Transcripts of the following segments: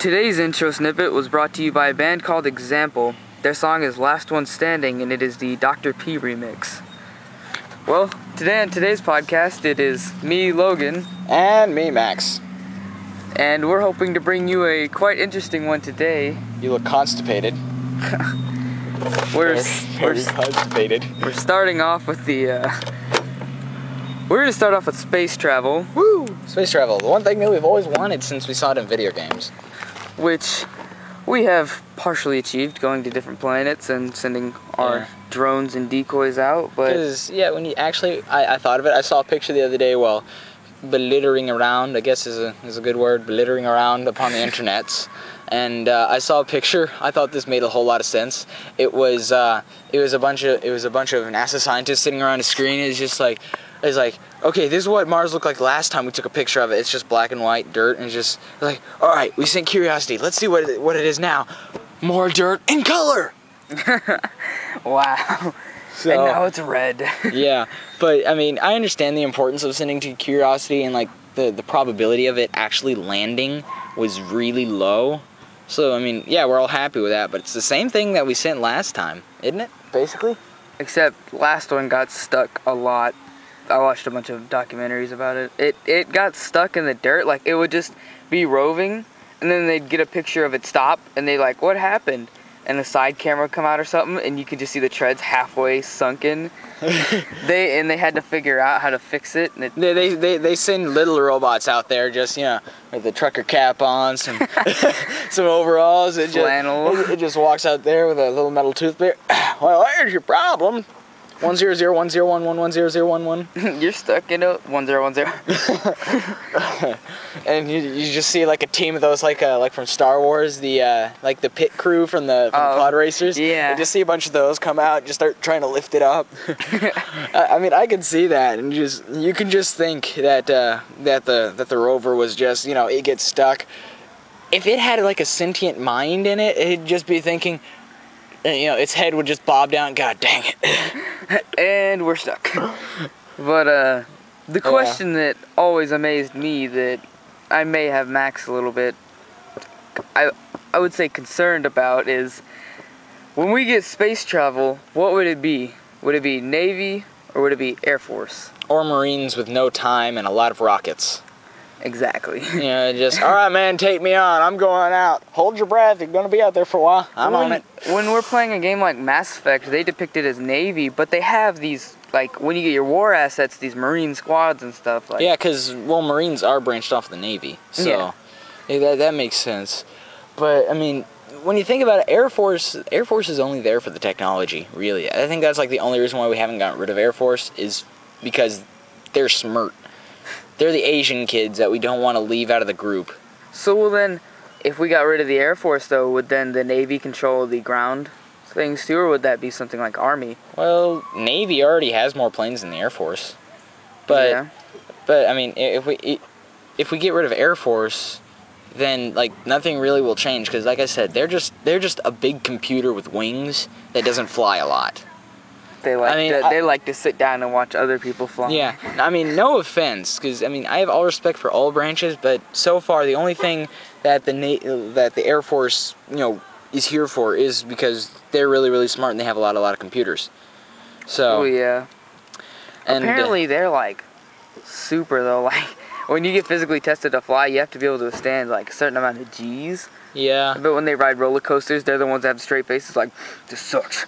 Today's intro snippet was brought to you by a band called Example. Their song is Last One Standing, and it is the Dr. P remix. Well, today on today's podcast, it is me, Logan. And me, Max. And we're hoping to bring you a quite interesting one today. You look constipated. We're constipated. We're starting off with the, we're going to start off with space travel. Woo! Space travel. The one thing that we've always wanted since we saw it in video games. Which we have partially achieved, going to different planets and sending our drones and decoys out. But because, when you actually, I thought of it. I saw a picture the other day while belittering around, I guess is a good word, belittering around upon the internets. And I saw a picture. I thought this made a whole lot of sense. It was a bunch of NASA scientists sitting around a screen. It's like, okay, this is what Mars looked like last time we took a picture of it. It's just black and white dirt, and it's just like, all right, we sent Curiosity. Let's see what it is now. More dirt in color. Wow. So, and now it's red. Yeah, but I mean, I understand the importance of sending to Curiosity, and like the probability of it actually landing was really low. So I mean, yeah, we're all happy with that, but it's the same thing that we sent last time, isn't it? Basically. Except last one got stuck a lot. I watched a bunch of documentaries about it. It got stuck in the dirt. Like, it would just be roving, and then they'd get a picture of it stop, and they'd like, what happened? And the side camera would come out or something, and you could just see the treads halfway sunken. They had to figure out how to fix it. And they send little robots out there, just with the trucker cap on, some overalls. Flannel. It just walks out there with a little metal toothpick. Well, here's your problem. 10010111011. You're stuck in a 1010. And you just see like a team of those, like from Star Wars, the pit crew from the pod racers. Yeah. You just see a bunch of those come out and just start trying to lift it up. I mean, I can see that, and you can just think that the rover was just, it gets stuck. If it had like a sentient mind in it, it'd just be thinking, its head would just bob down. God dang it. And we're stuck. But the question that always amazed me, that I may have Max a little bit, I would say concerned about, is when we get space travel, what would it be? Would it be Navy or would it be Air Force? Or Marines with no time and a lot of rockets. Exactly. Just, all right, man, take me on. I'm going out. Hold your breath. You're going to be out there for a while. I'm on it. When we're playing a game like Mass Effect, they depict it as Navy, but they have these, like, when you get your war assets, these Marine squads and stuff. Like. Yeah, because, Marines are branched off the Navy. So, that makes sense. But, I mean, when you think about it, Air Force is only there for the technology, really. I think that's, like, the only reason why we haven't gotten rid of Air Force is because they're smart. They're the Asian kids that we don't want to leave out of the group. So, well then, if we got rid of the Air Force, though, would then the Navy control the ground things too, or would that be something like Army? Well, Navy already has more planes than the Air Force. But I mean, if we get rid of Air Force, then like nothing really will change, because like I said, they're just a big computer with wings that doesn't fly a lot. They like to sit down and watch other people fly. Yeah, I mean, no offense, because I mean, I have all respect for all branches, but so far the only thing that the Air Force is here for is because they're really, really smart and they have a lot of computers. So. Oh yeah. And apparently they're like super though. Like when you get physically tested to fly, you have to be able to withstand like a certain amount of G's. Yeah. But when they ride roller coasters, they're the ones that have straight faces like, this sucks.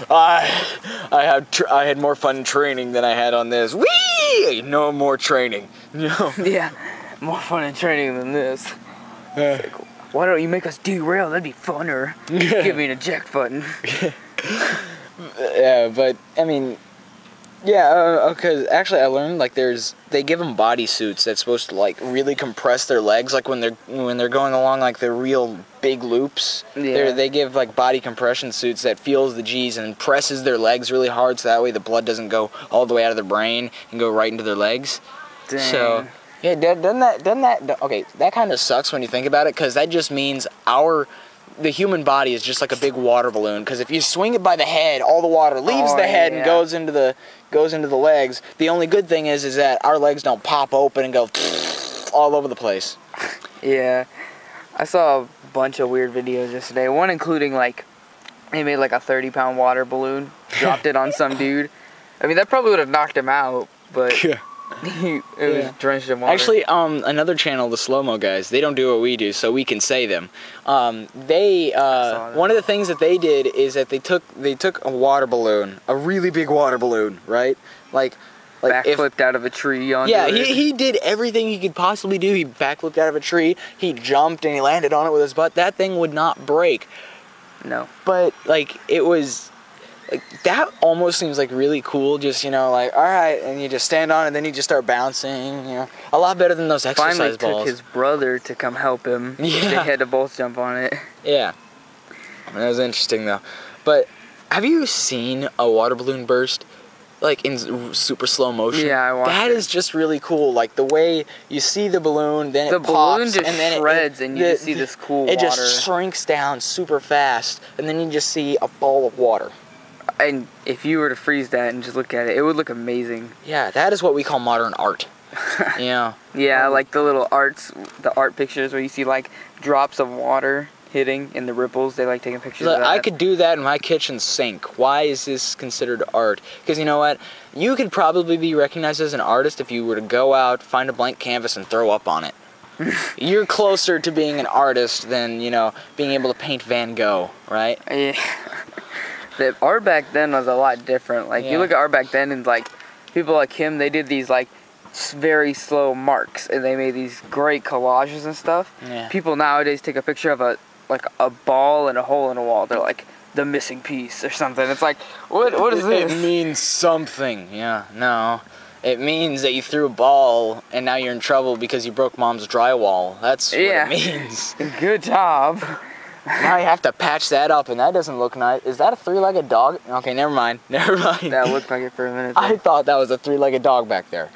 I had more fun training than I had on this. Whee! No more training. No. Yeah, more fun in training than this. Like, why don't you make us derail? That'd be funner. Give me an eject button. Yeah, but I mean, okay. Actually, I learned like they give them bodysuits that's supposed to like really compress their legs, like when they're going along like the real big loops. Yeah. They give like body compression suits that feels the G's and presses their legs really hard, so that way the blood doesn't go all the way out of their brain and go right into their legs. Dang. So yeah, doesn't that okay? That kind of sucks when you think about it, because that just means the human body is just like a big water balloon, because if you swing it by the head, all the water leaves the head and goes into the legs. The only good thing is that our legs don't pop open and go all over the place. Yeah. I saw a bunch of weird videos yesterday. One including, like, they made, like, a 30-pound water balloon, dropped it on some dude. I mean, that probably would have knocked him out, but it was drenched in water. Actually, another channel, the Slow-Mo guys, they don't do what we do, so we can say them. One of the things that they did is that they took a water balloon, a really big water balloon, right? Like backflipped out of a tree onto it. He did everything he could possibly do. He backflipped out of a tree, he jumped, and he landed on it with his butt. That thing would not break. No. But, like, it was... Like, that almost seems like really cool, just, you know, like, alright, and you just stand on it, and then you just start bouncing, you know. A lot better than those exercise balls. Finally took his brother to come help him. Yeah. They had to both jump on it. Yeah. That was interesting, though. But, have you seen a water balloon burst? Like, in super slow motion? Yeah, I watched That it. is just really cool. Like, the way you see the balloon, then it pops, balloon just and then shreds, and you just see this cool water. It just shrinks down super fast, and then you just see a ball of water. And if you were to freeze that and just look at it, it would look amazing. Yeah, that is what we call modern art. Yeah. Yeah, like the little the art pictures where you see like drops of water hitting in the ripples. They like taking pictures of that. I could do that in my kitchen sink. Why is this considered art? Because you know what? You could probably be recognized as an artist if you were to go out, find a blank canvas, and throw up on it. You're closer to being an artist than, you know, being able to paint Van Gogh, right? Yeah. The art back then was a lot different. Like, you look at art back then, and like people like him, they did these like very slow marks, and they made these great collages and stuff. Yeah. People nowadays take a picture of a ball and a hole in a wall. They're like, the missing piece or something. It's like, what is this? It means something. Yeah, no. It means that you threw a ball and now you're in trouble because you broke mom's drywall. That's what it means. Good job. Now you have to patch that up, and that doesn't look nice. Is that a three-legged dog? Okay, never mind. Never mind. That looked like it for a minute. I thought that was a three-legged dog back there.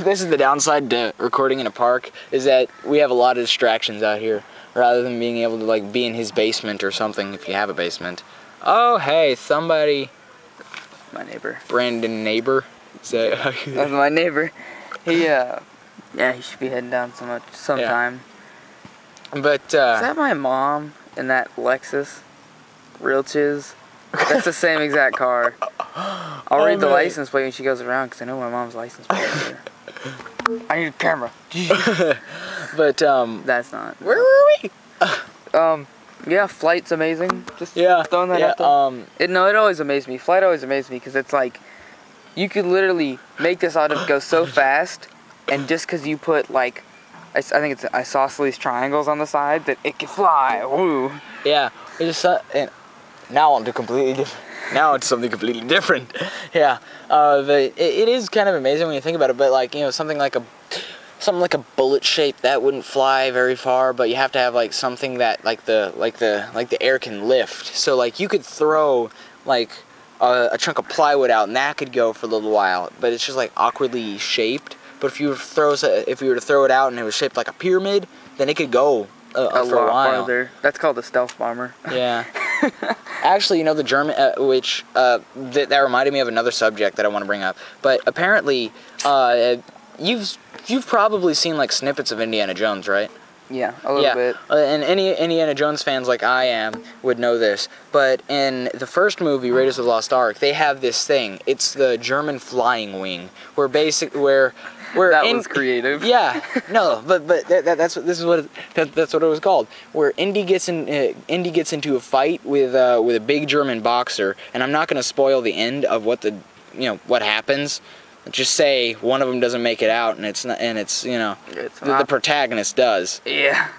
This is the downside to recording in a park, is that we have a lot of distractions out here, rather than being able to, like, be in his basement or something, if you have a basement. Oh, hey, somebody. My neighbor. Brandon neighbor. That's my neighbor. He, yeah, he should be heading down sometime. But, is that my mom in that Lexus? Real chiz? That's the same exact car. I'll read the license plate when she goes around, because I know my mom's license plate here. I need a camera. But, that's not. Where were we? Yeah, flight's amazing. Just throwing that out there. It always amazed me. Flight always amazed me, because it's like, you could literally make this auto go so fast, and just because you put, like, I think it's isosceles triangles on the side, that it can fly. Woo. Yeah, it just now on to completely different. Now it's something completely different. Yeah, but it is kind of amazing when you think about it. But like, you know, something like a bullet shape that wouldn't fly very far, but you have to have like something that like the air can lift. So like you could throw like a chunk of plywood out, and that could go for a little while, but it's just like awkwardly shaped. But if you were to throw it out and it was shaped like a pyramid, then it could go for a while. Farther. That's called a stealth bomber. Yeah. Actually, you know, the German, that reminded me of another subject that I want to bring up. But apparently, you've probably seen like snippets of Indiana Jones, right? Yeah, a little bit. And any Indiana Jones fans like I am would know this. But in the first movie, Raiders of the Lost Ark, they have this thing. It's the German flying wing, where that was creative. Yeah, no, but that's what it was called. Where Indy gets into a fight with a big German boxer, and I'm not going to spoil the end of what happens. Just say one of them doesn't make it out, and the protagonist does. Yeah.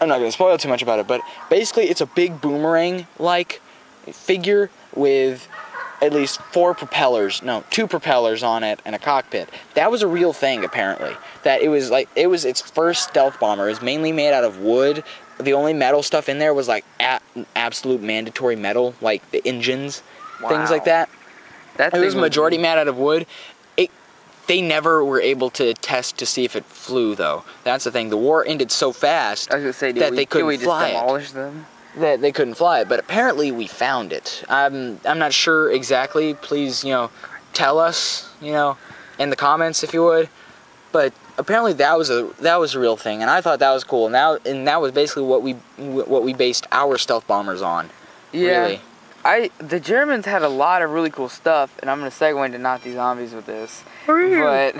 I'm not going to spoil too much about it, but basically it's a big boomerang-like figure with at least 2 propellers on it and a cockpit. That was a real thing, apparently. That it was its first stealth bomber. It was mainly made out of wood. The only metal stuff in there was like absolute mandatory metal, like the engines, things like that. It was majority made out of wood. They never were able to test to see if it flew, though. That's the thing. The war ended so fast I was gonna say, they couldn't fly it. Demolish them? That they couldn't fly it, but apparently we found it. I'm not sure exactly. Please, tell us, in the comments if you would. But apparently that was a real thing, and I thought that was cool. And that was basically what we based our stealth bombers on. Yeah. Really. The Germans had a lot of really cool stuff, and I'm gonna segue into Nazi zombies with this. But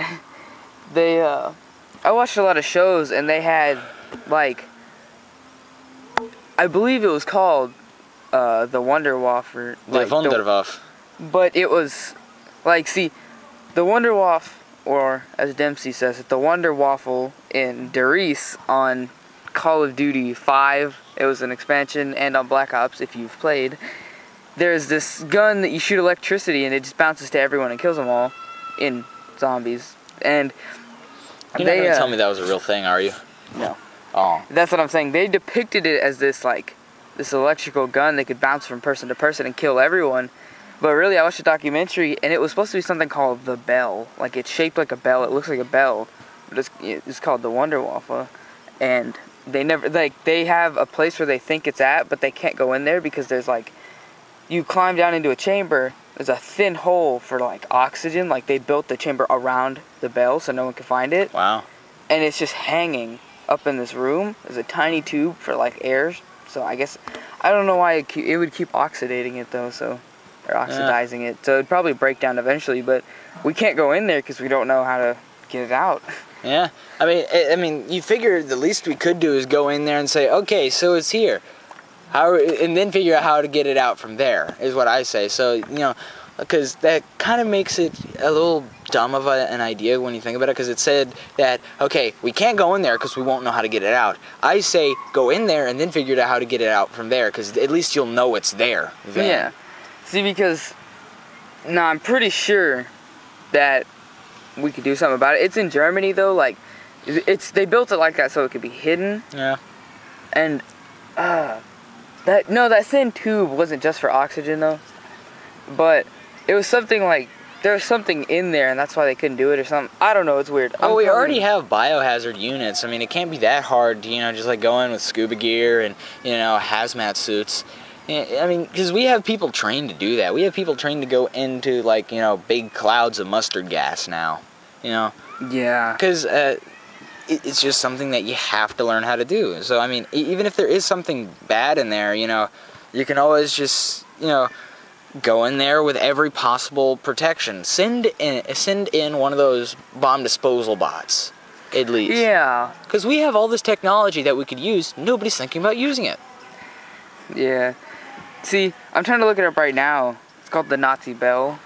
they, I watched a lot of shows, and they had, like, I believe it was called the Wunderwaffe. The Wunderwaffe. But it was, like, see, the Wunderwaffe, or as Dempsey says it, the Wonder Waffle in Der Riese on Call of Duty 5. It was an expansion, and on Black Ops, if you've played. There's this gun that you shoot electricity, and it just bounces to everyone and kills them all in zombies. And you're not going to tell me that was a real thing, are you? No. Oh. That's what I'm saying. They depicted it as this, like, this electrical gun that could bounce from person to person and kill everyone. But really, I watched a documentary, and it was supposed to be something called the Bell. Like, it's shaped like a bell. It looks like a bell. But it's called the Wunderwaffe. And they never, like, they have a place where they think it's at, but they can't go in there because there's, like, you climb down into a chamber, there's a thin hole for, like, oxygen. Like, they built the chamber around the bell so no one can find it. Wow. And it's just hanging up in this room. There's a tiny tube for, like, air. So I guess, I don't know why it would keep oxidating it, though, so, or oxidizing it. So it'd probably break down eventually, but we can't go in there because we don't know how to get it out. Yeah. I mean, you figure the least we could do is go in there and say, okay, so it's here. And then figure out how to get it out from there, is what I say. So, you know, because that kind of makes it a little dumb of an idea when you think about it, because it said that, okay, we can't go in there because we won't know how to get it out. I say go in there and then figure out how to get it out from there, because at least you'll know it's there then. Yeah. See, because, no, I'm pretty sure that we could do something about it. It's in Germany, though. Like, they built it like that so it could be hidden. Yeah. And, that thin tube wasn't just for oxygen, though. But it was something like, there was something in there, and that's why they couldn't do it or something. I don't know, it's weird. Oh, we already have biohazard units. I mean, it can't be that hard to, you know, just like go in with scuba gear and, you know, hazmat suits. I mean, because we have people trained to do that. We have people trained to go into, like, you know, big clouds of mustard gas now, you know? Yeah. Because it's just something that you have to learn how to do. So, I mean, even if there is something bad in there, you know, you can always just, you know, go in there with every possible protection. Send in one of those bomb disposal bots, at least. Yeah. Because we have all this technology that we could use. Nobody's thinking about using it. Yeah. See, I'm trying to look it up right now. It's called the Nazi Bell.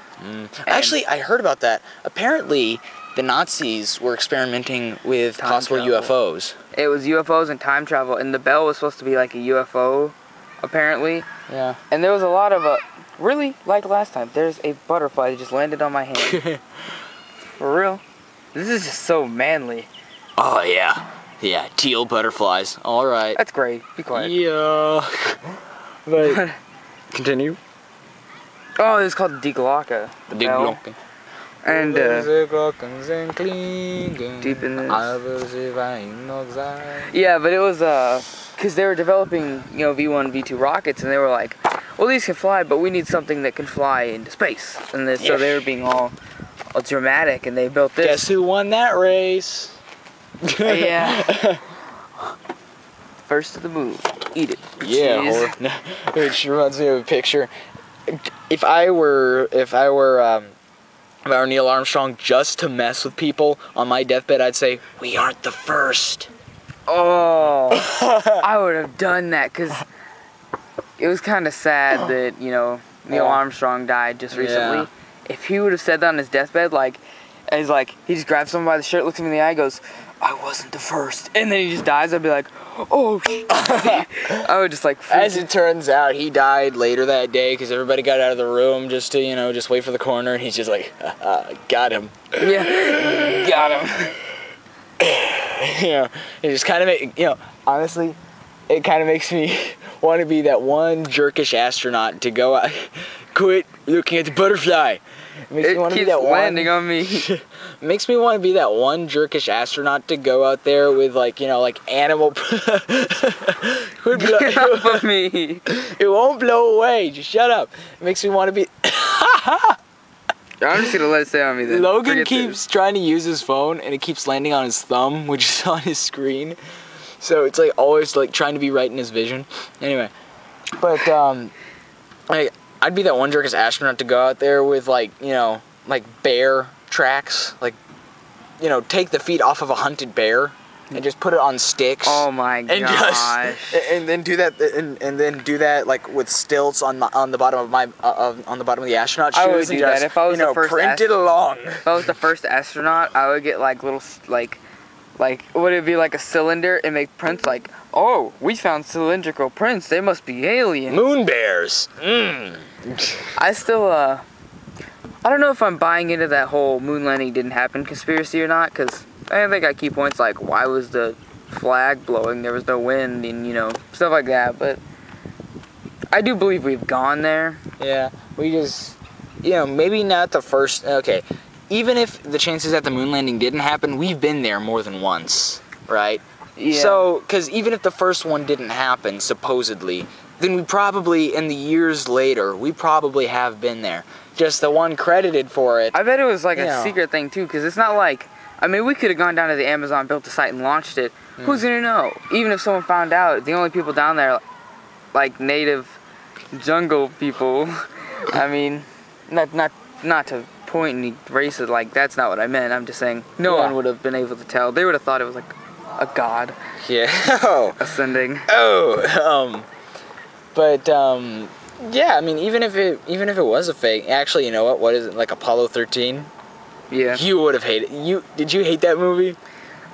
Actually, I heard about that. Apparently, the Nazis were experimenting with possible UFOs. It was UFOs and time travel, and the Bell was supposed to be like a UFO, apparently. Yeah. And there was a lot of, really, like last time, there's a butterfly that just landed on my hand. For real. This is just so manly. Oh, yeah. Yeah, teal butterflies. All right. That's great. Be quiet. Yeah. But continue. Oh, it's called Die Glocke. The Bell. And, deep in this. Yeah, but it was, because they were developing, you know, V1, V2 rockets, and they were like, well, these can fly, but we need something that can fly into space. And so they were being all dramatic, and they built this. Guess who won that race? Yeah. First to the moon. Eat it. Yeah, which reminds me of a picture. If I were Neil Armstrong, just to mess with people on my deathbed, I'd say, we aren't the first. Oh, I would have done that, because it was kind of sad that, you know, Neil Armstrong died just recently. Yeah. If he would have said that on his deathbed, like, he just grabs someone by the shirt, looks him in the eye, goes, I wasn't the first, and then he just dies, I'd be like, oh, I would just, like, as it turns out, he died later that day, because everybody got out of the room just to, you know, just wait for the coroner, and he's just like, got him. Yeah, got him. You know, it just kind of, you know, honestly, it kind of makes me want to be that one jerkish astronaut to go out, quit looking at the butterfly. It keeps landing on me. It makes me want to be that one jerkish astronaut to go out there with, like, you know, like animal. Get off of me. It won't blow away. Just shut up. It makes me want to be. I'm just gonna let it stay on me then. Logan Forget keeps trying to use his phone, and it keeps landing on his thumb, which is on his screen. So it's like always like trying to be right in his vision. Anyway, but like I'd be that one jerk as astronaut to go out there with like like bear tracks, like take the feet off of a hunted bear and just put it on sticks. Oh my gosh! And then do that and then do that like with stilts on the bottom of my on the bottom of the astronaut shoes. I would do that if I was the first. Print it along. If I was the first astronaut, I would get like little like would it be like a cylinder and make prints like, oh, we found cylindrical prints. They must be alien. Moon bears. I still I don't know if I'm buying into that whole moon landing didn't happen conspiracy or not, because I think I key points like why was the flag blowing? There was no wind and stuff like that. But I do believe we've gone there. Yeah, we just maybe not the first. Okay, even if the chances that the moon landing didn't happen, we've been there more than once, right? Yeah. So, because even if the first one didn't happen, supposedly, then we probably, in the years later, we probably have been there. Just the one credited for it. I bet it was like a secret thing too, because it's not like, I mean, we could have gone down to the Amazon, built a site, and launched it. Who's gonna know? Even if someone found out, the only people down there, like native jungle people. I mean, not to point any races, like that's not what I meant. I'm just saying no one would have been able to tell. They would have thought it was like a god. Yeah. Ascending. Yeah, I mean, even if it was a fake, actually, you know what? What is it, like Apollo 13? Yeah. You would have hated. Did you hate that movie?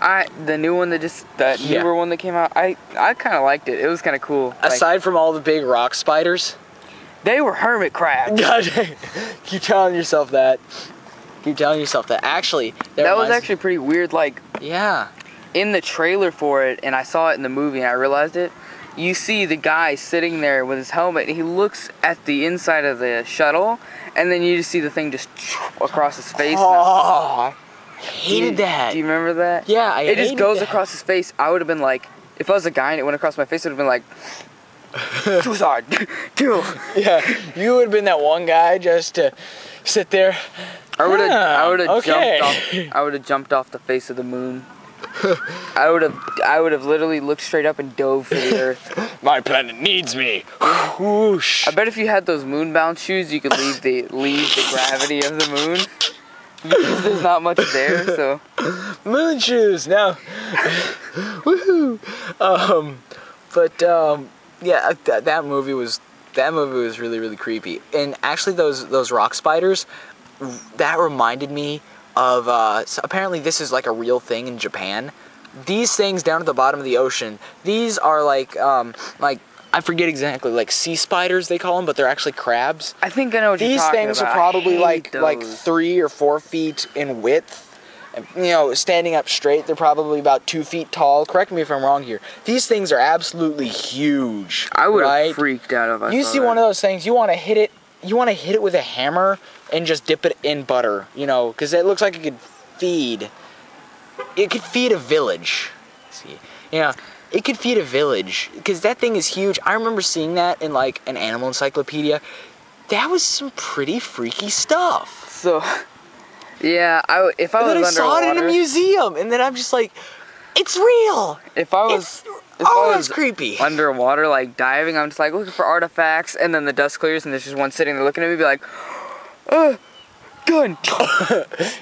The new one that newer one that came out, I kind of liked it. It was kind of cool. Aside from all the big rock spiders, they were hermit crabs. God, keep telling yourself that. Keep telling yourself that. Actually, that was actually pretty weird. Like, yeah, in the trailer for it, and I saw it in the movie, and I realized it. You see the guy sitting there with his helmet, and he looks at the inside of the shuttle, and then you just see the thing just across his face. Oh, I hated that. Do you remember that? Yeah, I hated it just goes that. across his face. I would have been like, if I was a guy and it went across my face, it would have been like, suicide, kill. Yeah, you would have been that one guy just to sit there. I would have jumped off the face of the moon. I would have literally looked straight up and dove for the earth. My planet needs me. Whoosh. I bet if you had those moon-bound shoes, you could leave the gravity of the moon. Because there's not much there, so. Moon shoes now. Woohoo. Yeah, that movie was really, really creepy. And actually, those rock spiders, that reminded me of so apparently this is like a real thing in Japan. These things down at the bottom of the ocean, these are like I forget exactly, like sea spiders they call them, but they're actually crabs. I think I know what you're talking about. These things are probably like 3 or 4 feet in width. And, standing up straight, they're probably about 2 feet tall. Correct me if I'm wrong here. These things are absolutely huge. I would have freaked out if I saw You see one of those things, you want to hit it. You want to hit it with a hammer and just dip it in butter, because it looks like it could feed. It could feed a village. See, it could feed a village because that thing is huge. I remember seeing that in like an animal encyclopedia. That was some pretty freaky stuff. So, yeah, if I was underwater, I saw it in a museum, and then I'm just like, it's real. If I was creepy. Underwater, like diving, I'm just like looking for artifacts, and then the dust clears, and there's just one sitting there looking at me, be like, gun.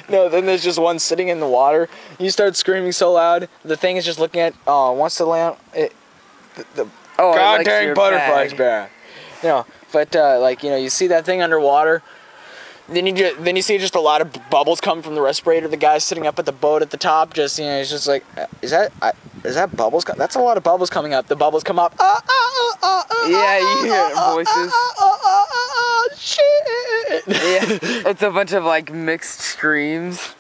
No, then there's just one sitting in the water. You start screaming so loud, the thing is just looking at, wants to land. The god dang butterfly's back. You see that thing underwater. Then you see just a lot of bubbles come from the respirator. The guy sitting up at the boat at the top, just he's just like, is that bubbles? That's a lot of bubbles coming up. The bubbles come up. Yeah, you hear voices. Shit. Yeah, it's a bunch of like mixed screams.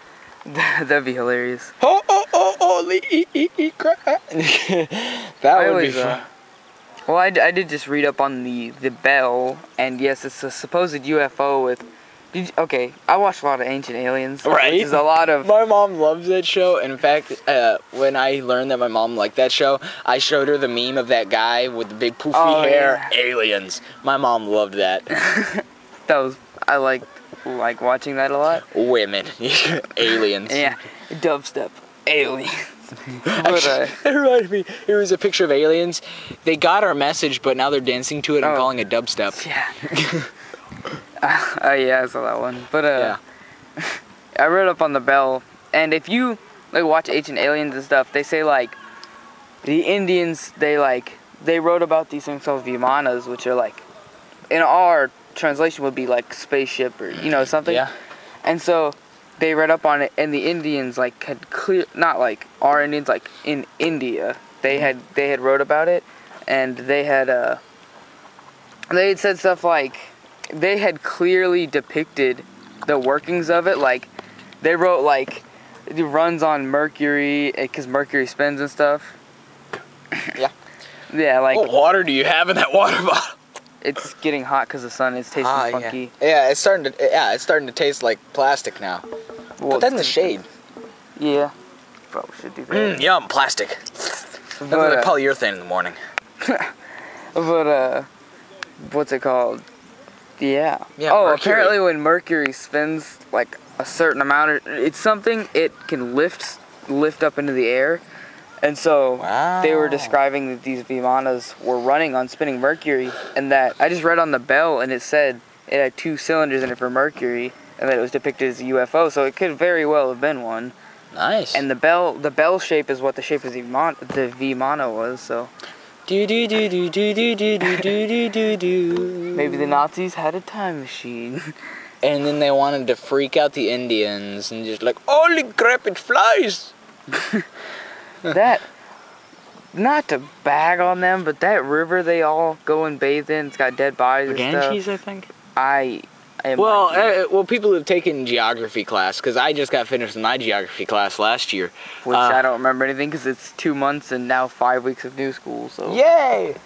That'd be hilarious. Holy crap! That would be fun. Well, I did just read up on the bell, and yes, it's a supposed UFO with. Okay, I watched a lot of Ancient Aliens. Right. Which is a lot of. My mom loves that show. In fact, when I learned that my mom liked that show, I showed her the meme of that guy with the big poofy hair. Yeah. Aliens. My mom loved that. That was I like watching that a lot. Women. Aliens. Yeah, dubstep. Aliens. Actually, it reminded me, it was a picture of aliens. They got our message, but now they're dancing to it and calling it dubstep. Yeah. Yeah, I saw that one. But Yeah. I read up on the bell, and if you like watch Ancient Aliens and stuff, they say like the Indians they wrote about these things called vimanas, which are like in our translation would be like spaceship or something. Yeah. And so they read up on it, and the Indians like had not like our Indians, like in India, they had wrote about it, and they had said stuff like they had clearly depicted the workings of it. Like they wrote like it runs on Mercury because Mercury spins and stuff. Yeah. Yeah, like What water do you have in that water bottle? it's getting hot because the sun is tasting funky. Yeah, it's starting to taste like plastic now. Well, Put that in the shade. Yeah, probably should do that. Yum, plastic. That's like But, polyurethane in the morning. but what's it called? Yeah. Yeah, Oh, Mercury. apparently when Mercury spins like a certain amount, it's something it can lift up into the air, and so they were describing that these vimanas were running on spinning Mercury, and that I just read on the bell and it said it had 2 cylinders in it for Mercury, and that it was depicted as a UFO, so it could very well have been one. Nice. And the bell shape is what the shape of the Vimana was, so Do do do do do do do do do do do. maybe the Nazis had a time machine. And then they wanted to freak out the Indians and just like, holy crap, it flies. That, not to bag on them, but that river they all go and bathe in, it's got dead bodies and stuff. I think. I am Well, people who've taken geography class, because I just got finished with my geography class last year. which I don't remember anything because it's 2 months and now 5 weeks of new school. So Yay!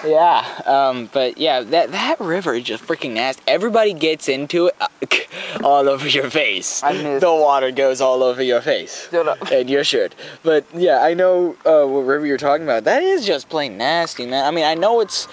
Yeah, but yeah, that river is just freaking nasty. Everybody gets into it all over your face. I miss- The water goes all over your face. Shut up. And your shirt. But yeah, I know what river you're talking about. That is just plain nasty, man. I mean, I know it's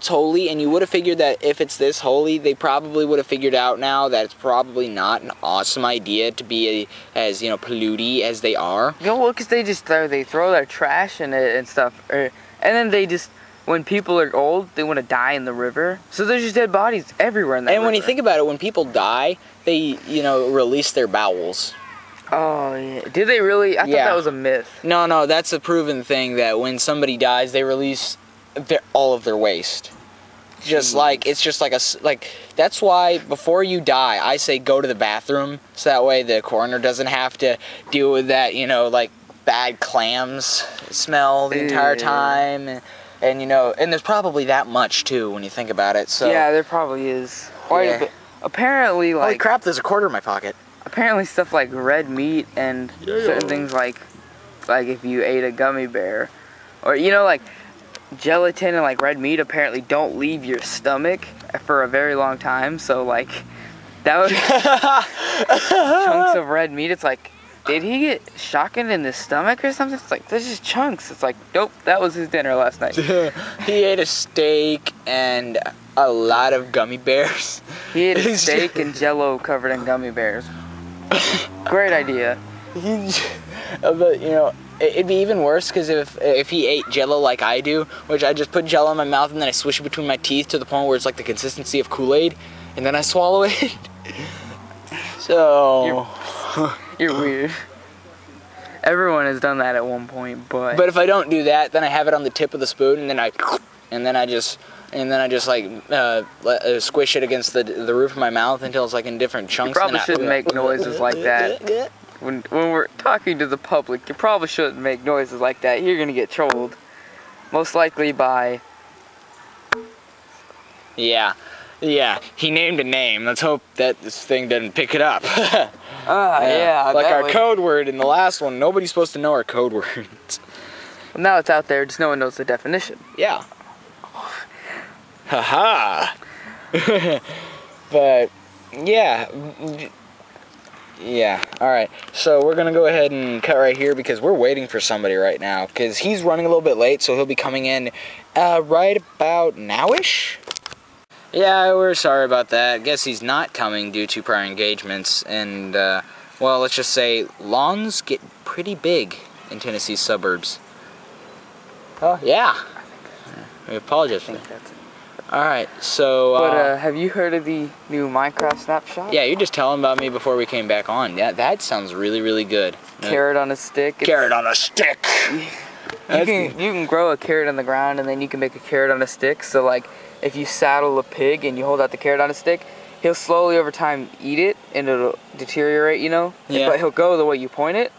holy, and you would have figured that if it's this holy, they probably would have figured out now that it's probably not an awesome idea to be as polluty as they are. well, because they just they throw their trash in it and stuff, and then they just. When people are old, they want to die in the river. So there's just dead bodies everywhere in that river. And when you think about it, when people die, they, release their bowels. Oh, yeah. Did they really? I thought that was a myth. No, that's a proven thing that when somebody dies, they release all of their waste. Just like, it's just like that's why before you die, I say go to the bathroom, so that way the coroner doesn't have to deal with that, like bad clams smell the entire time. And and there's probably that much too when you think about it. So yeah, there probably is. Quite a bit. Apparently, holy crap, there's a quarter in my pocket. Apparently, stuff like red meat and certain things like if you ate a gummy bear, or like gelatin and like red meat apparently don't leave your stomach for a very long time. So like that was chunks of red meat. It's like, did he get shotgunned in the stomach or something? It's like, this is chunks. It's like, nope, that was his dinner last night. He ate a steak and a lot of gummy bears. He ate a steak and Jell-O covered in gummy bears. Great idea. But, it'd be even worse because if he ate Jell-O like I do, which I just put Jell-O in my mouth and then I swish it between my teeth to the point where it's like the consistency of Kool-Aid, and then I swallow it. So... You're weird. Everyone has done that at one point, but if I don't do that, then I have it on the tip of the spoon, and then I just like squish it against the roof of my mouth until it's like in different chunks. You probably shouldn't make noises like that. When we're talking to the public, you probably shouldn't make noises like that. You're gonna get trolled, most likely by. Yeah, he named a name. Let's hope that this thing doesn't pick it up. Yeah. Like our code word in the last one. Nobody's supposed to know our code words. Well, now it's out there, just no one knows the definition. Yeah. Haha. But, yeah. Yeah, alright. So we're going to go ahead and cut right here because we're waiting for somebody right now. Because he's running a little bit late, so he'll be coming in right about now-ish. Yeah, we're sorry about that. I guess he's not coming due to prior engagements, and well, let's just say lawns get pretty big in Tennessee's suburbs. Oh yeah. We apologize for that. That's it. All right, so. But have you heard of the new Minecraft snapshot? Yeah, you're just telling about me before we came back on. Yeah, that sounds really, really good. Carrot on a stick. Carrot on a stick. You can grow a carrot on the ground, and then you can make a carrot on a stick. So like, if you saddle a pig and you hold out the carrot on a stick, he'll slowly over time eat it, and it'll deteriorate. Yeah. But he'll go the way you point it.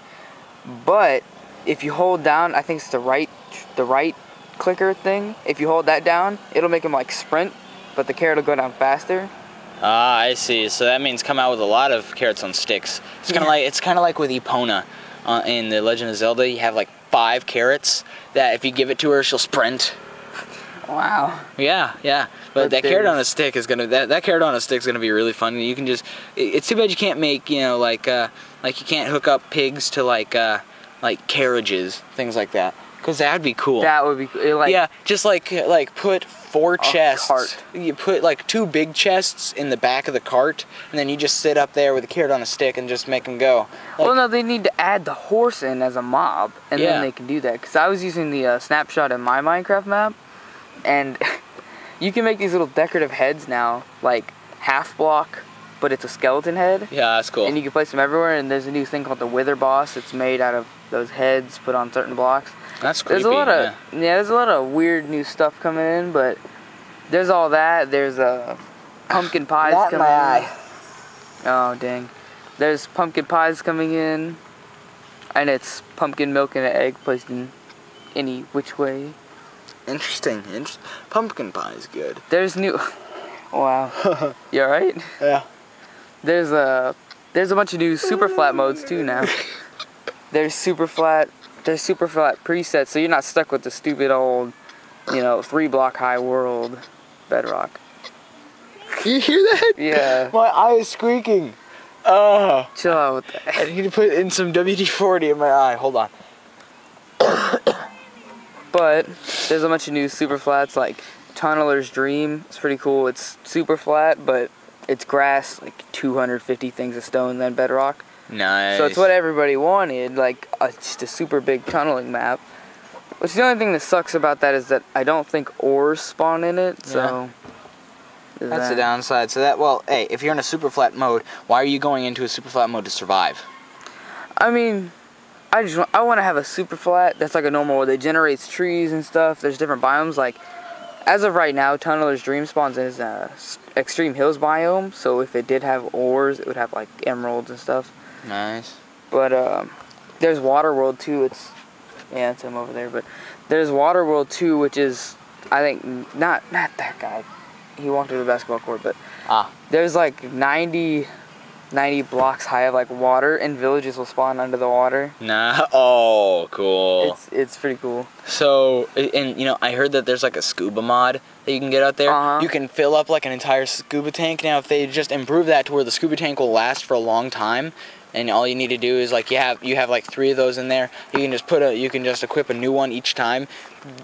But if you hold down, I think it's the right clicker thing. If you hold that down, it'll make him like sprint, but the carrot will go down faster. Ah, I see. So that means come out with a lot of carrots on sticks. It's kind of like with Epona in the Legend of Zelda. You have like 5 carrots that if you give it to her, she'll sprint. Wow. Yeah. But that carrot on a stick is gonna that carrot on a stick is gonna be really fun. You can just it's too bad you can't make like you can't hook up pigs to like carriages, things like that. Cause that'd be cool. That would be cool. Yeah, just like put 4 chests. Cart. You put like 2 big chests in the back of the cart, and then you just sit up there with a carrot on a stick and just make them go. Well, no, they need to add the horse in as a mob, and then they can do that. Cause I was using the snapshot in my Minecraft map, and you can make these little decorative heads now, like half block, but it's a skeleton head. Yeah, that's cool. And you can place them everywhere. And there's a new thing called the Wither Boss. It's made out of those heads put on certain blocks. That's creepy. There's a lot of weird new stuff coming in, but there's all that. There's pumpkin pies coming in. Oh dang! There's pumpkin pies coming in, and it's pumpkin milk and an egg placed in any which way. Interesting. Pumpkin pie is good. There's new. Wow. You alright? Yeah. There's a bunch of new super flat modes too now. There's super flat presets, so you're not stuck with the stupid old, 3-block high world bedrock. You hear that? Yeah. My eye is squeaking. Oh. Chill out with that. I need to put in some WD-40 in my eye. Hold on. But there's a bunch of new super flats, like Tunneler's Dream. It's pretty cool. It's super flat, but it's grass, like 250 things of stone, then bedrock. Nice. So it's what everybody wanted, like just a super big tunneling map. Which the only thing that sucks about that is that I don't think ores spawn in it, so... Yeah. That's the downside. So hey, if you're in a super flat mode, why are you going into a super flat mode to survive? I mean, I want to have a super flat that's like a normal, where it generates trees and stuff. There's different biomes, like... As of right now, Tunneler's Dream spawns in as a Extreme Hills biome, so if it did have ores, it would have like emeralds and stuff. Nice. But there's Waterworld 2. It's him over there. But there's Waterworld 2, which is, I think, not that guy. He walked to the basketball court, but there's like 90 blocks high of like water, and villages will spawn under the water. Oh, cool. It's pretty cool. So, and I heard that there's like a scuba mod that you can get out there. You can fill up like an entire scuba tank. Now, if they just improve that to where the scuba tank will last for a long time, and all you need to do is like you have like 3 of those in there. You can just equip a new one each time,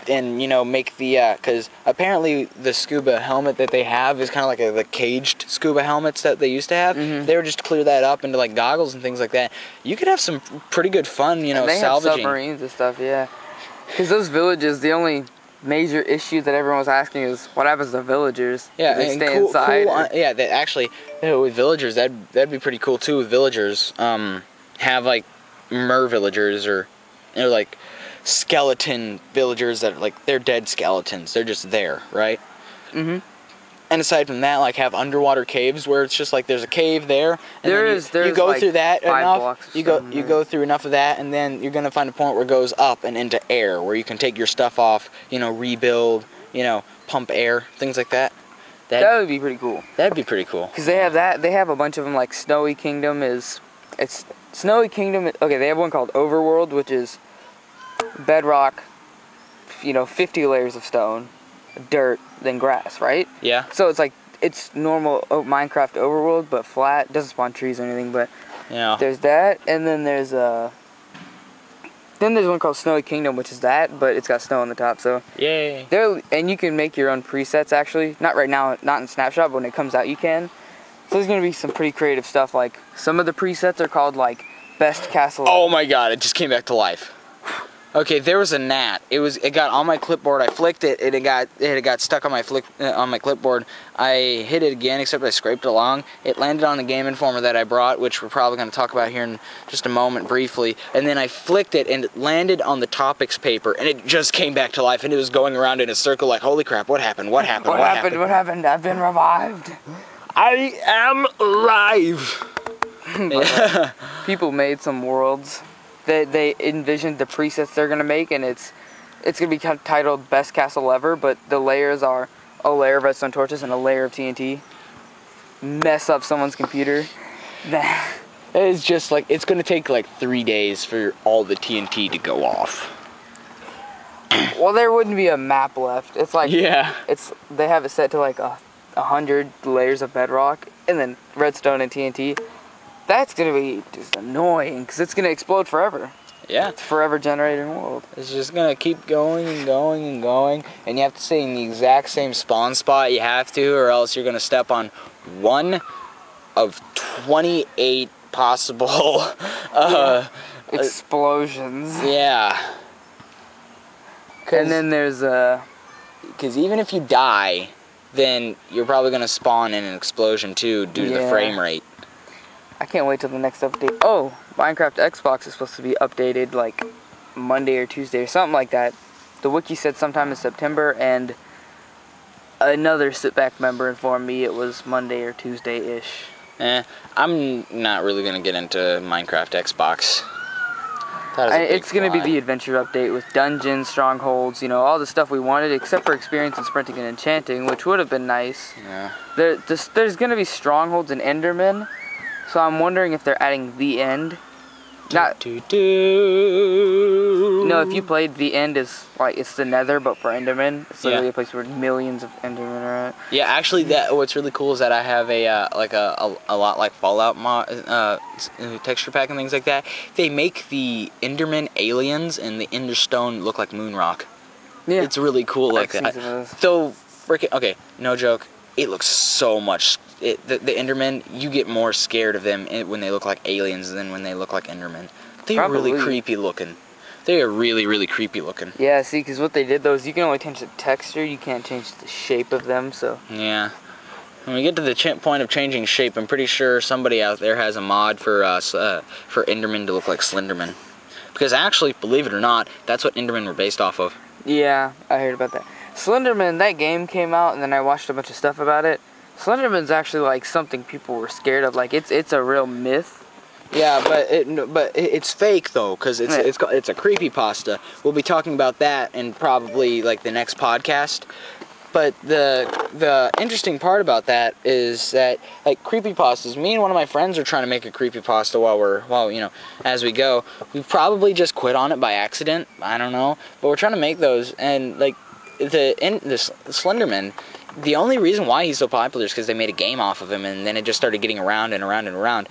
and make the because apparently the scuba helmet that they have is kind of like the caged scuba helmets that they used to have. They would just clear that up into like goggles and things like that. You could have some pretty good fun, they salvaging. Have submarines and stuff, yeah. Because those villages, the only major issue that everyone was asking is what happens to villagers? Yeah, do they stay inside? That actually, with villagers, that'd be pretty cool too. With villagers, have like villagers or like skeleton villagers that like they're dead skeletons. They're just there, right? And aside from that, like have underwater caves where it's just like there's a cave there. And you go like through that enough. You go through enough of that, and then you're gonna find a point where it goes up and into air, where you can take your stuff off, rebuild, pump air, things like that. That would be pretty cool. That'd be pretty cool. Because they have that. They have a bunch of them. Like Snowy Kingdom Snowy Kingdom. Okay, they have one called Overworld, which is bedrock. 50 layers of stone, dirt, then grass, right? Yeah. So it's normal Minecraft overworld, but flat. Doesn't spawn trees or anything, but there's that, and then there's Then there's one called Snowy Kingdom, which is that, but it's got snow on the top, so. Yay. And you can make your own presets, actually. Not right now, not in Snapshot, but when it comes out, you can. So there's going to be some pretty creative stuff, like, some of the presets are called, like, Best Castle. Oh my god, it just came back to life. Okay, there was a gnat. It got on my clipboard. I flicked it, and it got stuck on my clipboard. I hit it again, except I scraped it along. It landed on the Game Informer that I brought, which we're probably going to talk about here in just a moment briefly. And then I flicked it, and it landed on the topics paper, and it just came back to life, and it was going around in a circle like, holy crap, what happened? What happened? What happened? What happened? I've been revived. I am alive. People made some worlds. They envisioned the presets they're gonna make, and it's gonna be titled Best Castle Ever, but the layers are a layer of redstone torches and a layer of TNT. Mess up someone's computer. It's just like, it's gonna take like 3 days for all the TNT to go off. Well, there wouldn't be a map left. It's like, yeah, they have it set to like 100 layers of bedrock, and then redstone and TNT. That's gonna be just annoying, because it's gonna explode forever. Yeah. It's a forever generating world. It's just gonna keep going and going and going, and you have to stay in the exact same spawn spot. You have to, or else you're gonna step on one of 28 possible explosions. Yeah. And then there's because even if you die, then you're probably gonna spawn in an explosion too, due to the frame rate. I can't wait till the next update. Oh, Minecraft Xbox is supposed to be updated like Monday or Tuesday or something like that. The wiki said sometime in September, and another Sitbak member informed me it was Monday or Tuesday-ish. I'm not really going to get into Minecraft Xbox. It's going to be the adventure update with dungeons, strongholds, you know, all the stuff we wanted, except for experience in sprinting and enchanting, which would have been nice. Yeah. There's going to be strongholds and endermen. So I'm wondering if they're adding the end. Not. You know, if you played the end, is like it's the Nether, but for Endermen. It's literally a place where millions of Endermen are at. Yeah, actually, what's really cool is that I have a lot like Fallout texture pack and things like that. They make the Enderman aliens and the Enderstone look like Moonrock. Yeah, it's really cool like that. So freaking okay, no joke. It looks so much. The Endermen, you get more scared of them when they look like aliens than when they look like Endermen. They're really creepy looking. They are really, really creepy looking. Yeah, see, because what they did though is you can only change the texture, you can't change the shape of them, so. Yeah. When we get to the point of changing shape, I'm pretty sure somebody out there has a mod for Endermen to look like Slenderman. Because actually, believe it or not, that's what Endermen were based off of. Yeah, I heard about that. Slenderman, that game came out, and then I watched a bunch of stuff about it. Slenderman's actually like something people were scared of. Like it's a real myth. Yeah, but it's fake though, because it's a creepypasta. We'll be talking about that in probably like the next podcast. But the interesting part about that is that like creepypastas. Me and one of my friends are trying to make a creepypasta while you know, as we go. We've probably just quit on it by accident. I don't know, but we're trying to make those, and like the Slenderman. The only reason why he's so popular is because they made a game off of him, and then it just started getting around and around and around.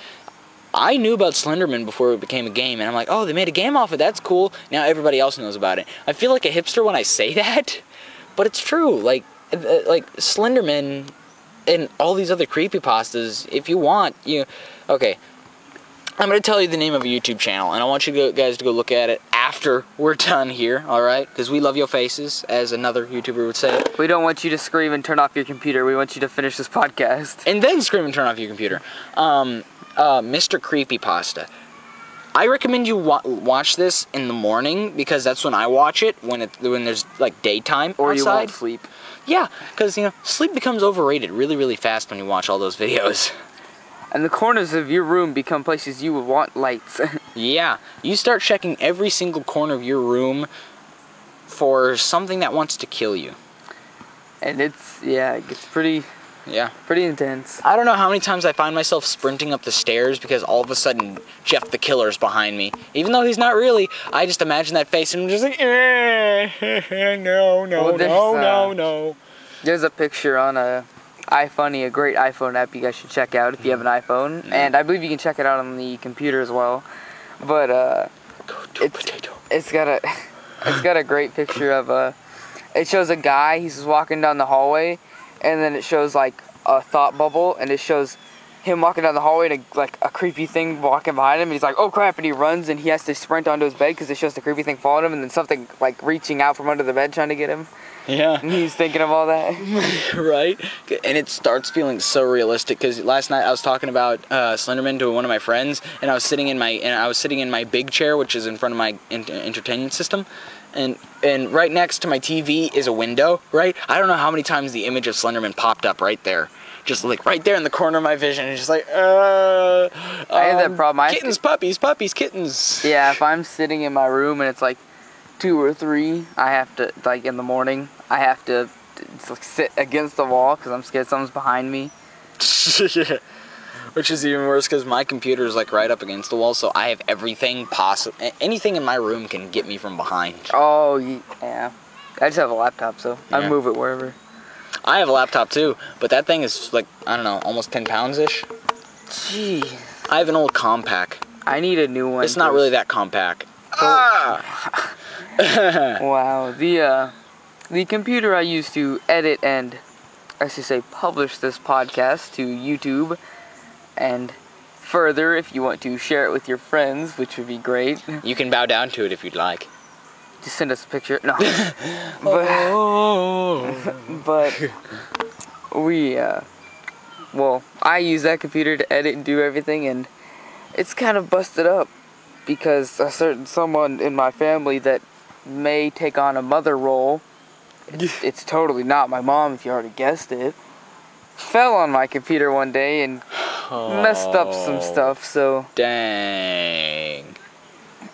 I knew about Slenderman before it became a game, and I'm like, oh, they made a game off it, that's cool. Now everybody else knows about it. I feel like a hipster when I say that, but it's true. Like Slenderman and all these other creepypastas, if you want, okay, I'm going to tell you the name of a YouTube channel, and I want you guys to go look at it after we're done here, alright? Because we love your faces, as another YouTuber would say. We don't want you to scream and turn off your computer. We want you to finish this podcast. And then scream and turn off your computer. Mr. Creepypasta. I recommend you watch this in the morning, because that's when I watch it, when there's, like, daytime or outside. You won't sleep. Yeah, because, you know, sleep becomes overrated really, really fast when you watch all those videos. And the corners of your room become places you would want lights. Yeah, you start checking every single corner of your room for something that wants to kill you. And it gets pretty intense. I don't know how many times I find myself sprinting up the stairs because all of a sudden Jeff the Killer's behind me. Even though he's not really, I just imagine that face and I'm just like, no. There's a picture on iFunny, a great iPhone app you guys should check out if you have an iPhone. And I believe you can check it out on the computer as well. But Go to potato. It's got a it's got a great picture of it shows a guy, he's just walking down the hallway, and then it shows like a thought bubble, and it shows him walking down the hallway and like a creepy thing walking behind him, and he's like, oh crap, and he runs and he has to sprint onto his bed because it shows the creepy thing following him, and then something like reaching out from under the bed trying to get him. Yeah. And he's thinking of all that. Right? And it starts feeling so realistic because last night I was talking about Slenderman to one of my friends, and I was sitting in my big chair, which is in front of my entertainment system, and right next to my TV is a window. Right? I don't know how many times the image of Slenderman popped up right there. Just like right there in the corner of my vision, and just like, I have that problem. Kittens, puppies, kittens. Yeah, if I'm sitting in my room and it's like 2 or 3, I have to, like in the morning, I have to like, sit against the wall because I'm scared someone's behind me. Yeah. Which is even worse because my computer is like right up against the wall, so I have everything possible. Anything in my room can get me from behind. Oh, yeah. I just have a laptop, so I Yeah. move it wherever. I have a laptop too, but that thing is like, I don't know, almost 10 pounds-ish. Gee. I have an old compact. I need a new one. It's not really that compact. Ah! Wow. The computer I use to edit and, I should say, publish this podcast to YouTube, and further, if you want to share it with your friends, which would be great. You can bow down to it if you'd like. Just send us a picture. No. Oh. But we, well, I use that computer to edit and do everything, and it's kind of busted up because a certain someone in my family that may take on a mother role, it's totally not my mom if you already guessed it, fell on my computer one day and messed up some stuff, so Dang.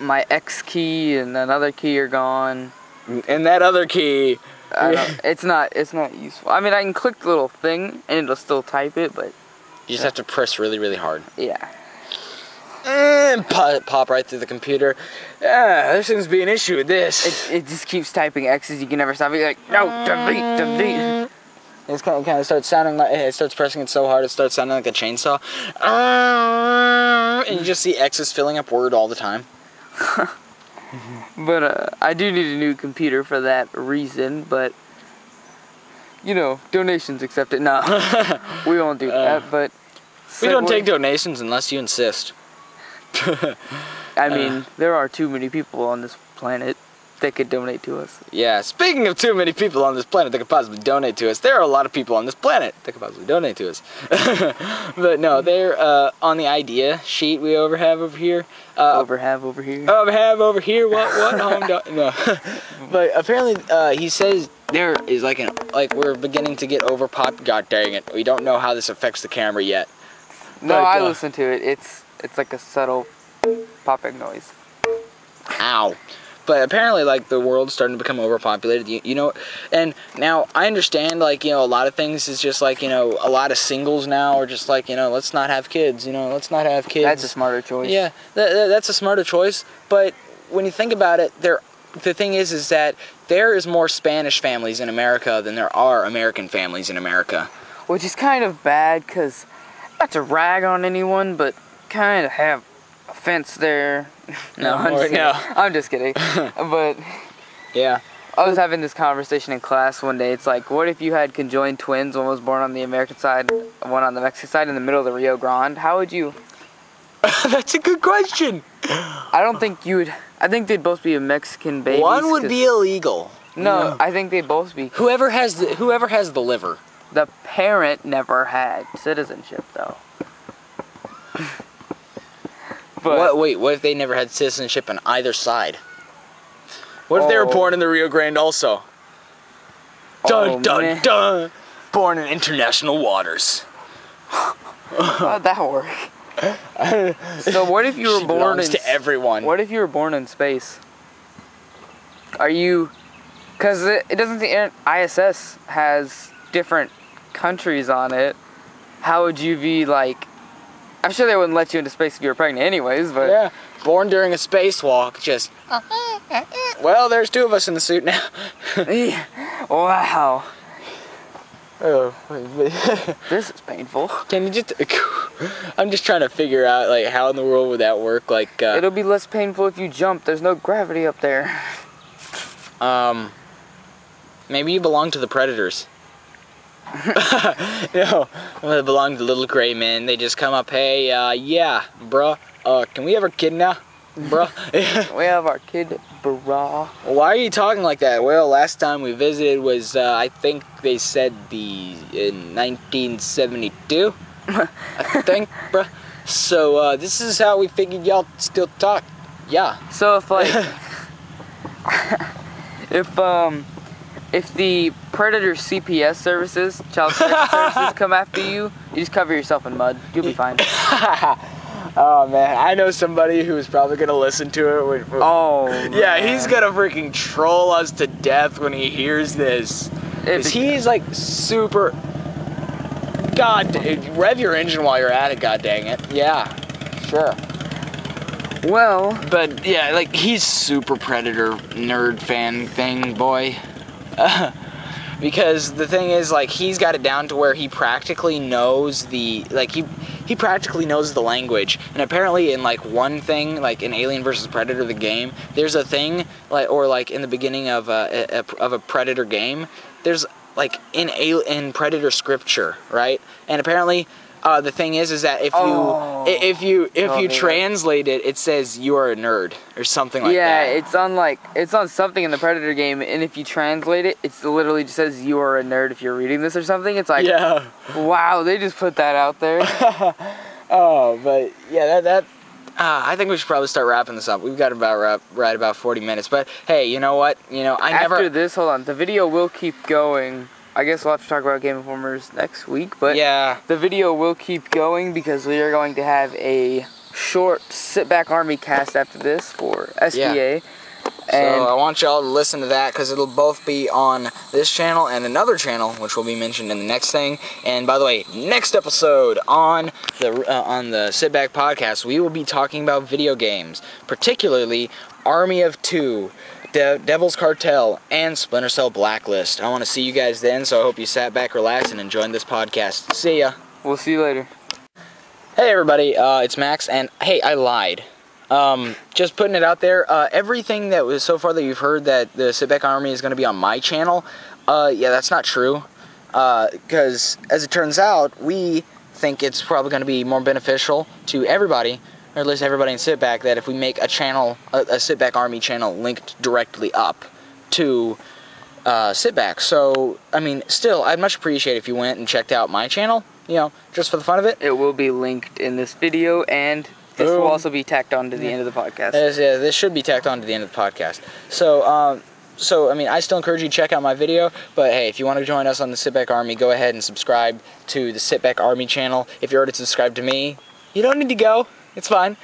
my X key and another key are gone. And that other key. It's not useful. I mean, I can click the little thing and it'll still type it, but You just have to press really, really hard. yeah. And pop right through the computer. Yeah, there seems to be an issue with this. It just keeps typing X's. You can never stop it. You're like, no, delete. It's kind of starts sounding like, it starts pressing it so hard it starts sounding like a chainsaw. And you just see X's filling up Word all the time. But I do need a new computer for that reason. But you know, donations accepted. No, we won't do that. But We don't take donations unless you insist. I mean, there are too many people on this planet that could donate to us. Yeah, speaking of too many people on this planet that could possibly donate to us, there are a lot of people on this planet that could possibly donate to us. But no, they're on the idea sheet we have over here. Over here. What? Home no. But apparently, he says there is like we're beginning to get overpop. God dang it, we don't know how this affects the camera yet. No, But, I listen to it. It's like a subtle popping noise. Ow. But apparently, like, the world's starting to become overpopulated, you know, and now I understand, like, you know, a lot of things is just, like, you know, a lot of singles now are just, like, you know, let's not have kids, That's a smarter choice. Yeah, that's a smarter choice, but when you think about it, the thing is that there is more Spanish families in America than there are American families in America. Which is kind of bad, because, not to rag on anyone, but kind of have offense there. I'm just kidding. But Yeah. I was having this conversation in class one day. It's like, what if you had conjoined twins, one was born on the American side, one on the Mexican side, in the middle of the Rio Grande? How would you... That's a good question. I don't think you would... I think they'd both be a Mexican babies. One would be illegal. No, I think they'd both be... Whoever has the liver. The parent never had citizenship, though. But What if they never had citizenship on either side? What if they were born in the Rio Grande also? Dun dun man. dun! Born in international waters. how'd that work? So what if you were She born belongs in... to everyone. What if you were born in space? Are you... Because it doesn't... The ISS has different countries on it. How would you be, like... I'm sure they wouldn't let you into space if you were pregnant anyways, but... Yeah, born during a spacewalk, just... Well, there's 2 of us in the suit now. Wow. Oh, This is painful. can you just... I'm just trying to figure out, like, how in the world would that work? Like, It'll be less painful if you jump. There's no gravity up there. Maybe you belong to the Predators. You know, they belong to little gray men. They just come up, hey, yeah, bruh, can we have our kid now, bruh? We have our kid, bruh. Why are you talking like that? Well, last time we visited was, I think they said in 1972, I think, bruh. So, this is how we figured y'all still talk. Yeah. So if like, if the Predator CPS services, child protection services, come after you, you just cover yourself in mud. You'll be fine. Oh man, I know somebody who's probably gonna listen to it. Oh. Yeah, Man. he's gonna freaking troll us to death when he hears this. 'Cause he's like super. God, rev your engine while you're at it. God dang it. Yeah, sure. Well, But yeah, like he's super Predator nerd fan thing, boy. Because the thing is, like, he's got it down to where he practically knows he practically knows the language. And apparently in like one thing, like in Alien vs. Predator the game, there's a thing like in the beginning of a Predator game, there's like in Predator scripture, right? And apparently the thing is that if you translate it, it says you are a nerd or something like that. Yeah, it's on something in the Predator game, and if you translate it, it literally just says you are a nerd if you're reading this or something. It's like, yeah. Wow, they just put that out there. Oh, but yeah, I think we should probably start wrapping this up. We've got right about 40 minutes. But hey, you know what? After this, hold on, the video will keep going. I guess we'll have to talk about Game Informers next week, but yeah, the video will keep going because we are going to have a short Sitbak Army cast after this for SBA. So I want y'all to listen to that because it'll both be on this channel and another channel, which will be mentioned in the next thing. And by the way, next episode on the Sitbak podcast, we will be talking about video games, particularly Army of Two, Devil's Cartel, and Splinter Cell Blacklist. I want to see you guys then, so I hope you sat back, relaxed, and enjoyed this podcast. See ya. We'll see you later. Hey everybody, it's Max, and hey, I lied. Just putting it out there, everything that was so far that you've heard that the Sitbak Army is going to be on my channel, yeah, that's not true. Because as it turns out, we think it's probably going to be more beneficial to everybody, or at least everybody in Sitbak, that if we make a channel, a Sitbak Army channel linked directly up to Sitbak. So, I mean, still, I'd much appreciate if you went and checked out my channel, you know, just for the fun of it. It will be linked in this video, and this will also be tacked on to the end of the podcast. Yeah, this should be tacked on to the end of the podcast. So, I mean, I still encourage you to check out my video, but hey, if you want to join us on the Sitbak Army, go ahead and subscribe to the Sitbak Army channel. If you're already subscribed to me, you don't need to go. It's fine.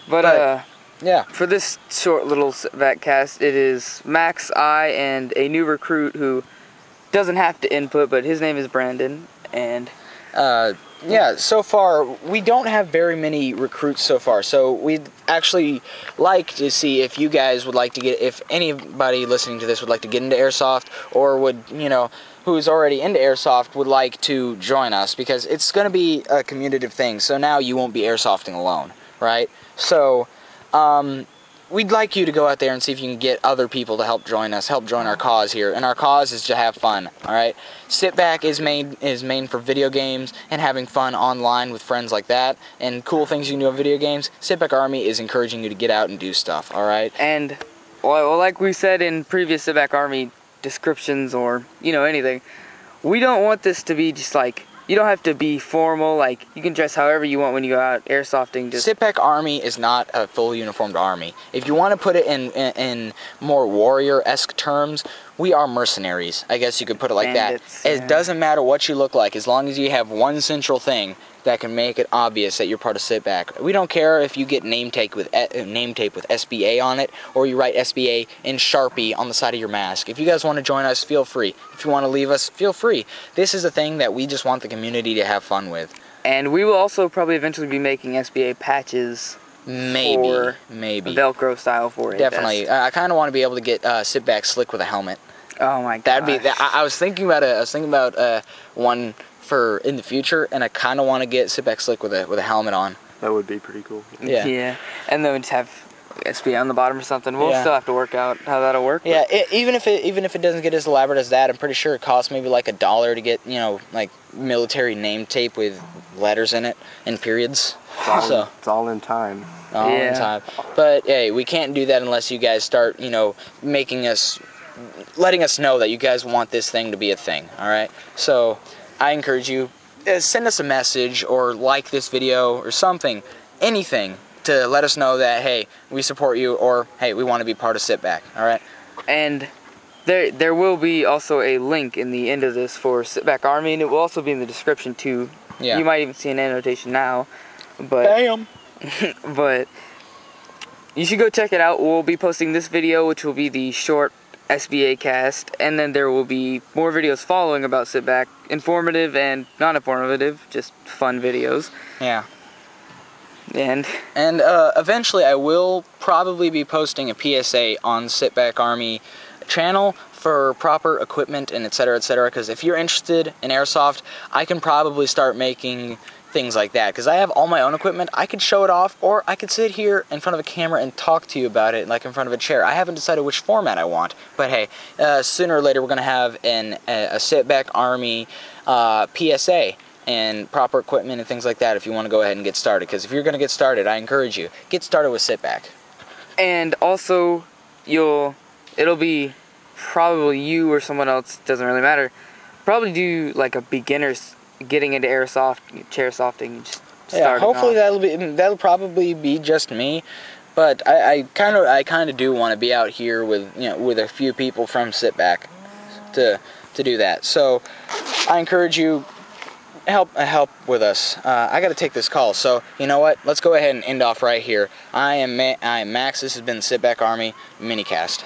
But yeah. For this short little Sitbak cast, it is Max, I, and a new recruit who doesn't have to input, but his name is Brandon, and yeah, so far, we don't have very many recruits so far, so we'd actually like to see if you guys would like to if anybody listening to this would like to get into Airsoft, or would, you know, who's already into Airsoft would like to join us, because it's going to be a communicative thing, so now you won't be Airsofting alone, right? So, we'd like you to go out there and see if you can get other people to help join us, help join our cause here. And our cause is to have fun, alright? Sitbak is main for video games and having fun online with friends like that, and cool things you can do on video games. Sitbak Army is encouraging you to get out and do stuff, alright? And, well, like we said in previous Sitbak Army descriptions, or, you know, anything, we don't want this to be just like, you don't have to be formal, like, you can dress however you want when you go out airsofting. Sitbak Army is not a full uniformed army. If you want to put it in more warrior-esque terms, we are mercenaries. I guess you could put it like Bandits, that. yeah. It doesn't matter what you look like, as long as you have one central thing that can make it obvious that you're part of Sitbak. We don't care if you get name tape with SBA on it, or you write SBA in Sharpie on the side of your mask. If you guys want to join us, feel free. If you want to leave us, feel free. This is a thing that we just want the community to have fun with. And we will also probably eventually be making SBA patches. Maybe Velcro style for it. Definitely. I kind of want to be able to get Sitbak slick with a helmet. Oh my god. That'd be. I was thinking about it. I was thinking about one for in the future, and I kind of want to get Sitbak Slick with a helmet on. That would be pretty cool. Yeah. Yeah. And then we just have SBA on the bottom or something. We'll Yeah. still have to work out how that'll work. Yeah, even if it doesn't get as elaborate as that, I'm pretty sure it costs maybe like $1 to get, you know, like military name tape with letters in it and periods. It's all in time. All in time. But hey, we can't do that unless you guys start, you know, letting us know that you guys want this thing to be a thing. All right. So I encourage you, send us a message or like this video or something, anything, to let us know that, hey, we support you, or hey, we want to be part of Sitbak. All right. And there will be also a link in the end of this for Sitbak Army, and it will also be in the description too. Yeah. You might even see an annotation now, but Bam. but you should go check it out. We'll be posting this video, which will be the short SBA cast, and then there will be more videos following about Sitbak, informative and non-informative, just fun videos. Yeah. And eventually I will probably be posting a PSA on Sitbak Army channel for proper equipment and etc, because if you're interested in airsoft, I can probably start making things like that, because I have all my own equipment. I could show it off, or I could sit here in front of a camera and talk to you about it, like in front of a chair. I haven't decided which format I want, but hey, sooner or later we're going to have a Sitbak Army PSA and proper equipment and things like that if you want to go ahead and get started. Because if you're going to get started, I encourage you, get started with Sitbak. And also, it'll be probably you or someone else, doesn't really matter, probably do like a beginner's getting into airsoft, chair softing, just Yeah, hopefully off. that'll probably be just me. But I kind of do want to be out here with, you know, with a few people from Sitbak to do that. So I encourage you, help with us. I got to take this call, so you know what? Let's go ahead and end off right here. I am Max. This has been the Sitbak Army minicast.